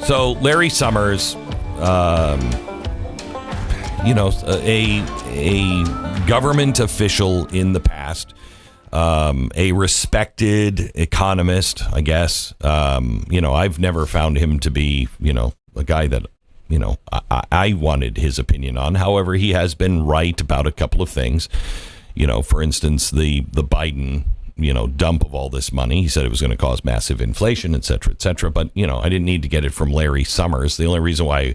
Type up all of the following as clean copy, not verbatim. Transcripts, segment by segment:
So Larry Summers, a government official in the past, a respected economist, I guess. I've never found him to be, a guy that, I wanted his opinion on. However, he has been right about a couple of things. For instance, the Biden, dump of all this money. He said it was going to cause massive inflation, et cetera, et cetera. But, I didn't need to get it from Larry Summers. The only reason why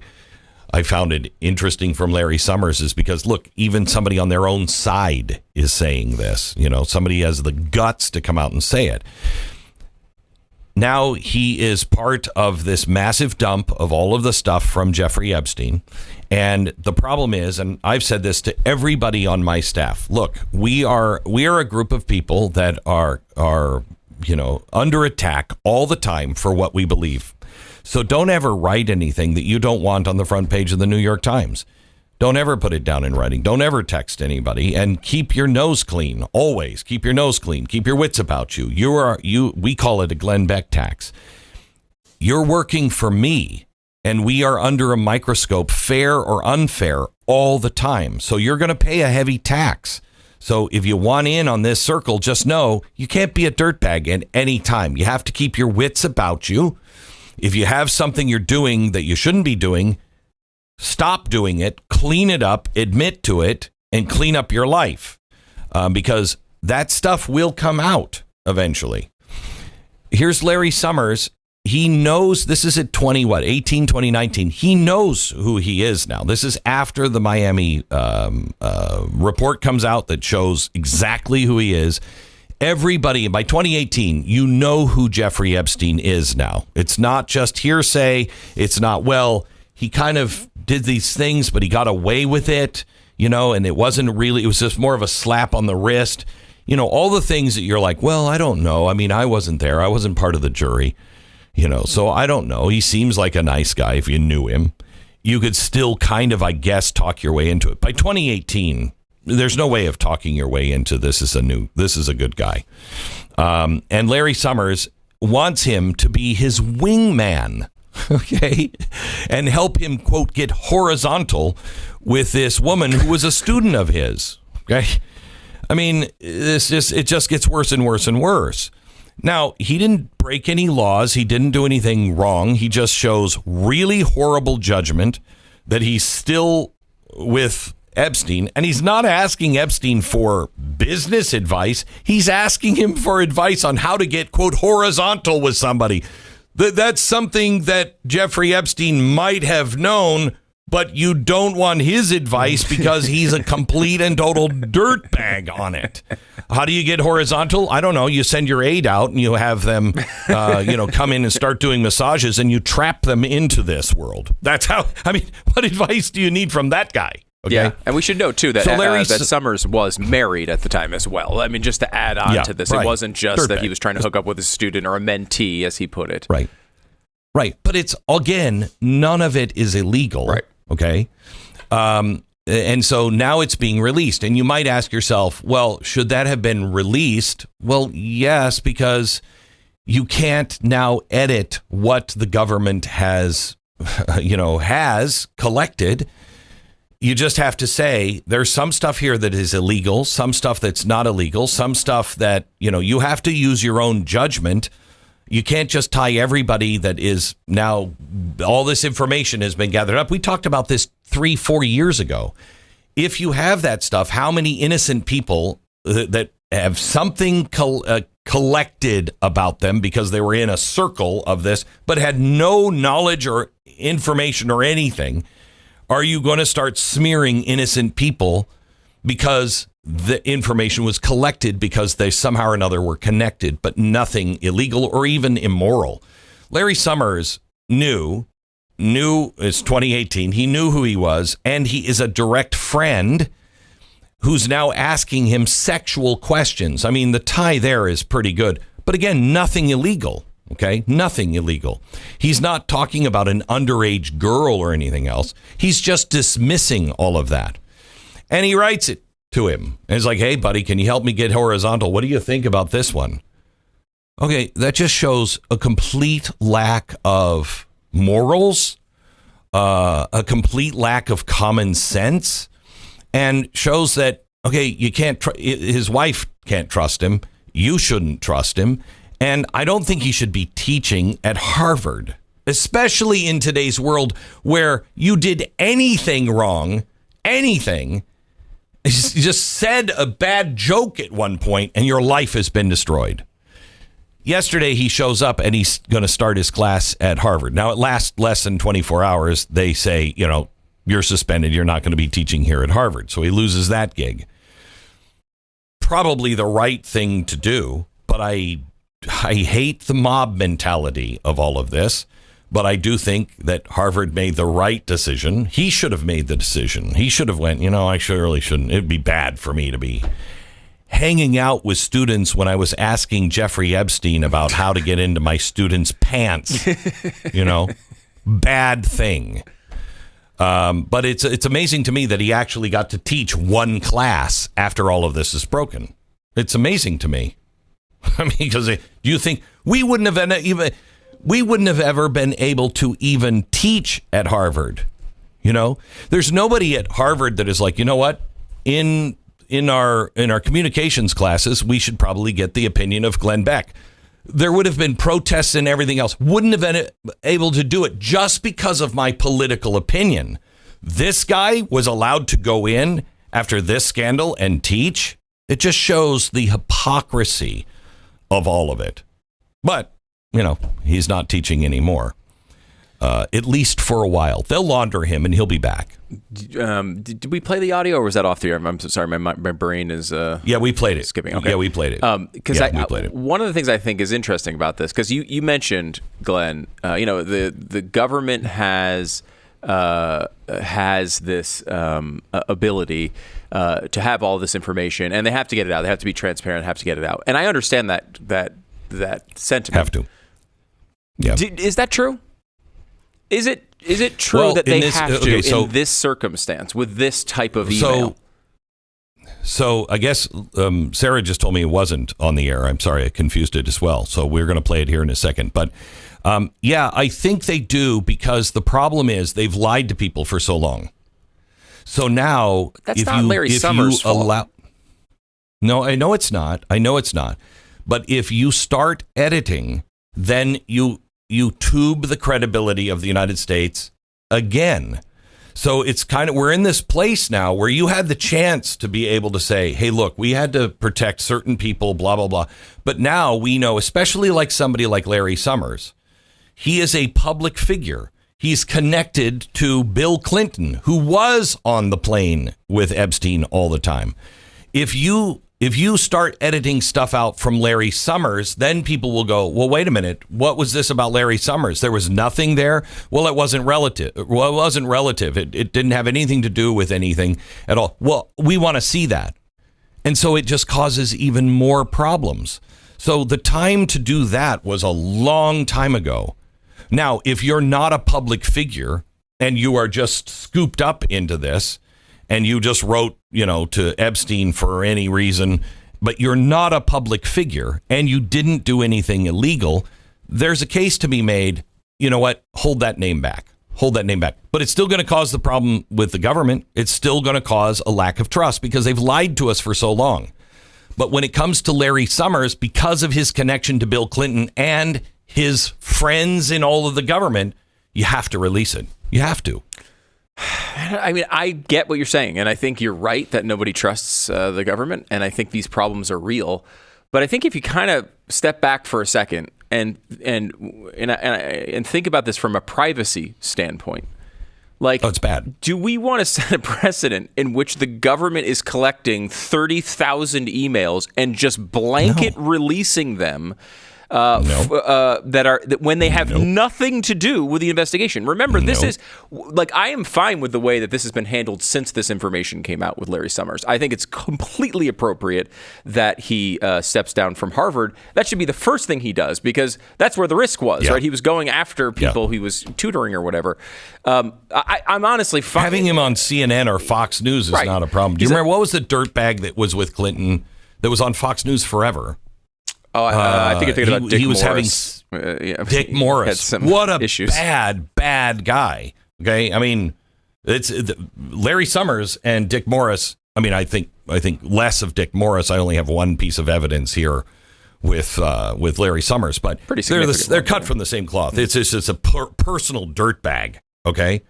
I found it interesting from Larry Summers is because, look, even somebody on their own side is saying this. Somebody has the guts to come out and say it. Now he is part of this massive dump of all of the stuff from Jeffrey Epstein. And the problem is, and I've said this to everybody on my staff, look, we are a group of people that are under attack all the time for what we believe. So don't ever write anything that you don't want on the front page of the New York Times. Don't ever put it down in writing. Don't ever text anybody, and keep your nose clean. Always keep your nose clean. Keep your wits about you. We call it a Glenn Beck tax. You're working for me, and we are under a microscope, fair or unfair, all the time. So you're going to pay a heavy tax. So if you want in on this circle, just know you can't be a dirtbag at any time. You have to keep your wits about you. If you have something you're doing that you shouldn't be doing, stop doing it, clean it up, admit to it, and clean up your life, because that stuff will come out eventually. Here's Larry Summers. He knows this is at 2019. He knows who he is now. This is after the Miami report comes out that shows exactly who he is. Everybody, by 2018, you know who Jeffrey Epstein is now. It's not just hearsay. It's not, well, he kind of did these things, but he got away with it, and it wasn't really, it was just more of a slap on the wrist. All the things that you're like, well, I don't know. I mean, I wasn't there. I wasn't part of the jury, so I don't know. He seems like a nice guy if you knew him. You could still kind of, I guess, talk your way into it. By 2018, there's no way of talking your way into this is a good guy. And Larry Summers wants him to be his wingman. Okay, and help him, quote, get horizontal with this woman who was a student of his. Okay, I mean, it just gets worse and worse and worse. Now, he didn't break any laws. He didn't do anything wrong. He just shows really horrible judgment that he's still with Epstein, and he's not asking Epstein for business advice. He's asking him for advice on how to get, quote, horizontal with somebody. That's something that Jeffrey Epstein might have known, but you don't want his advice because he's a complete and total dirtbag on it. How do you get horizontal? I don't know. You send your aide out and you have them, come in and start doing massages, and you trap them into this world. That's how. I mean, what advice do you need from that guy? Okay. Yeah, and we should note, too, that, that Summers was married at the time as well. I mean, just to add on to this, It wasn't just that he was trying to hook up with a student or a mentee, as he put it. Right. But it's, again, none of it is illegal. Right. Okay. And so now it's being released. And you might ask yourself, well, should that have been released? Well, yes, because you can't now edit what the government has collected. You just have to say there's some stuff here that is illegal, some stuff that's not illegal, some stuff that, you have to use your own judgment. You can't just tie everybody that is now, all this information has been gathered up. We talked about this 3-4 years ago. If you have that stuff, how many innocent people that have something collected about them because they were in a circle of this, but had no knowledge or information or anything, are you going to start smearing innocent people because the information was collected because they somehow or another were connected, but nothing illegal or even immoral? Larry Summers knew it's 2018. He knew who he was, and he is a direct friend who's now asking him sexual questions. I mean, the tie there is pretty good, but again, nothing illegal. Okay, nothing illegal. He's not talking about an underage girl or anything else. He's just dismissing all of that. And he writes it to him. And he's like, hey, buddy, can you help me get horizontal? What do you think about this one? Okay, that just shows a complete lack of morals, a complete lack of common sense, and shows that, okay, you can't, his wife can't trust him. You shouldn't trust him. And I don't think he should be teaching at Harvard, especially in today's world where you did anything wrong, anything, you just said a bad joke at one point and your life has been destroyed. Yesterday, he shows up and he's going to start his class at Harvard. Now, it lasts less than 24 hours. They say, you're suspended. You're not going to be teaching here at Harvard. So he loses that gig. Probably the right thing to do, but I hate the mob mentality of all of this. But I do think that Harvard made the right decision. He should have made the decision. He should have went, I really shouldn't. It'd be bad for me to be hanging out with students when I was asking Jeffrey Epstein about how to get into my students' pants. Bad thing. But it's amazing to me that he actually got to teach one class after all of this is broken. It's amazing to me. I mean, because do you think we wouldn't have ever been able to even teach at Harvard? There's nobody at Harvard that is like, you know what, in our communications classes, we should probably get the opinion of Glenn Beck. There would have been protests and everything else. Wouldn't have been able to do it just because of my political opinion. This guy was allowed to go in after this scandal and teach. It just shows the hypocrisy of all of it. But, he's not teaching anymore, at least for a while. They'll launder him and he'll be back. Did we play the audio or was that off the air? I'm so sorry. My brain is yeah, we played it. Skipping. Okay. Yeah, we played it. Because we played it. One of the things I think is interesting about this, because you mentioned, Glenn, the government has this ability to have all this information, and they have to get it out. They have to be transparent, have to get it out. And I understand that sentiment. Have to. Yeah. Is that true? Is it true that they have to in this circumstance with this type of email? So I guess Sarah just told me it wasn't on the air. I'm sorry, I confused it as well. So we're going to play it here in a second. But I think they do, because the problem is they've lied to people for so long. So now, that's not Larry Summers' fault. No, I know it's not. But if you start editing, then you tube the credibility of the United States again. So it's we're in this place now where you had the chance to be able to say, hey, look, we had to protect certain people, blah, blah, blah. But now we know, especially like somebody like Larry Summers, he is a public figure. He's connected to Bill Clinton, who was on the plane with Epstein all the time. If you start editing stuff out from Larry Summers, then people will go, well, wait a minute. What was this about Larry Summers? There was nothing there. Well, it wasn't relative. It didn't have anything to do with anything at all. Well, we want to see that. And so it just causes even more problems. So the time to do that was a long time ago. Now, if you're not a public figure and you are just scooped up into this, and you just wrote, to Epstein for any reason, but you're not a public figure and you didn't do anything illegal, there's a case to be made. You know what? Hold that name back. But it's still going to cause the problem with the government. It's still going to cause a lack of trust because they've lied to us for so long. But when it comes to Larry Summers, because of his connection to Bill Clinton and his friends in all of the government, you have to release it. You have to. I mean, I get what you're saying, and I think you're right that nobody trusts the government, and I think these problems are real. But I think if you kind of step back for a second and think about this from a privacy standpoint, like, it's bad. Do we want to set a precedent in which the government is collecting 30,000 emails and just blanket releasing them? That when they have nothing to do with the investigation. Remember, this is I am fine with the way that this has been handled since this information came out with Larry Summers. I think it's completely appropriate that he steps down from Harvard. That should be the first thing he does because that's where the risk was, right? He was going after people he was tutoring or whatever. I'm honestly fine. Having him on CNN or Fox News is not a problem. Do you remember what was the dirtbag that was with Clinton that was on Fox News forever? Oh, I think you're thinking about Dick he was Morris. Dick Morris, had some what a issues. bad guy. Okay, I mean, it's Larry Summers and Dick Morris. I mean, I think less of Dick Morris. I only have one piece of evidence here with Larry Summers, but they're cut from the same cloth. It's a personal dirtbag. Okay,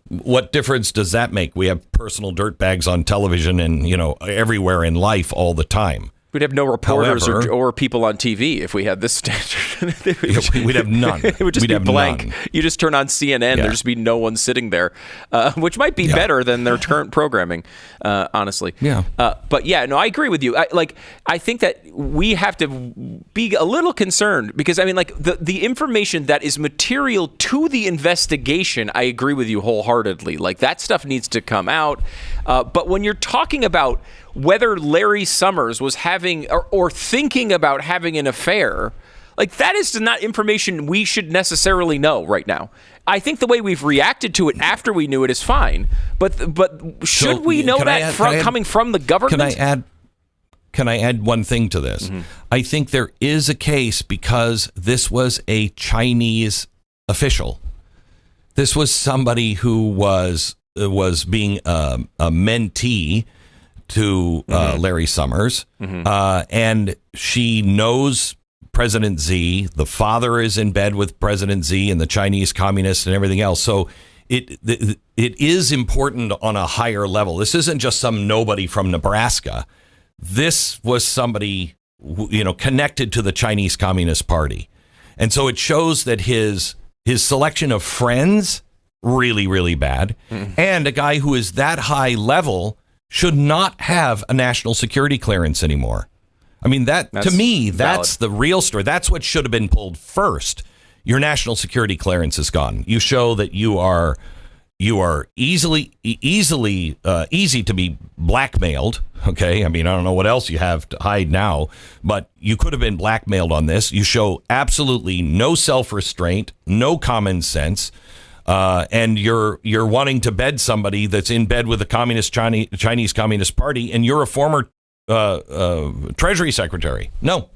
what difference does that make? We have personal dirtbags on television and everywhere in life all the time. We'd have no reporters or people on TV if we had this standard. We'd have none. It would just be blank. None. You just turn on CNN, there'd just be no one sitting there, which might be better than their current programming, honestly. Yeah. But yeah, no, I agree with you. I think that we have to be a little concerned because, I mean, like the information that is material to the investigation, I agree with you wholeheartedly. Like that stuff needs to come out. But when you're talking about whether Larry Summers was having or thinking about having an affair, like that is not information we should necessarily know right now. I think the way we've reacted to it after we knew it is fine, but should we know that coming from the government? Can I add one thing to this? Mm-hmm. I think there is a case because this was a Chinese official. This was somebody who was being a mentee to Larry Summers, and she knows President Xi. The father is in bed with President Xi and the Chinese communists and everything else. So it is important on a higher level. This isn't just some nobody from Nebraska. This was somebody connected to the Chinese Communist Party, and so it shows that his selection of friends really, really bad, and a guy who is that high level should not have a national security clearance anymore. I mean, that's the real story. That's what should have been pulled first. Your national security clearance is gone. You show that you are easy to be blackmailed. Okay, I mean, I don't know what else you have to hide now, but you could have been blackmailed on this. You show absolutely no self-restraint, no common sense. And you're wanting to bed somebody that's in bed with the Chinese Communist Party, and you're a former Treasury Secretary. No,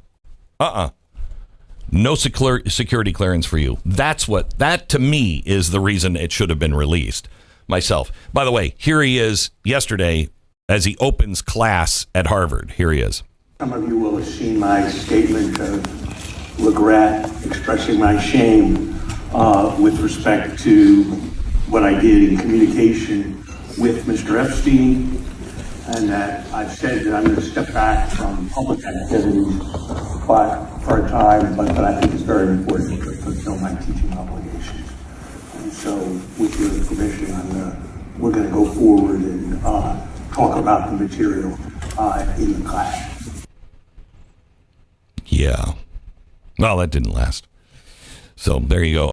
no security clearance for you. That to me is the reason it should have been released. Myself, by the way, here he is yesterday as he opens class at Harvard. Here he is. Some of you will have seen my statement of regret, expressing my shame with respect to what I did in communication with Mr. Epstein, and that I've said that I'm going to step back from public activities for a time, but I think it's very important to fulfill my teaching obligations. And so, with your permission, we're going to go forward and talk about the material in the class. Yeah. Well, that didn't last. So there you go.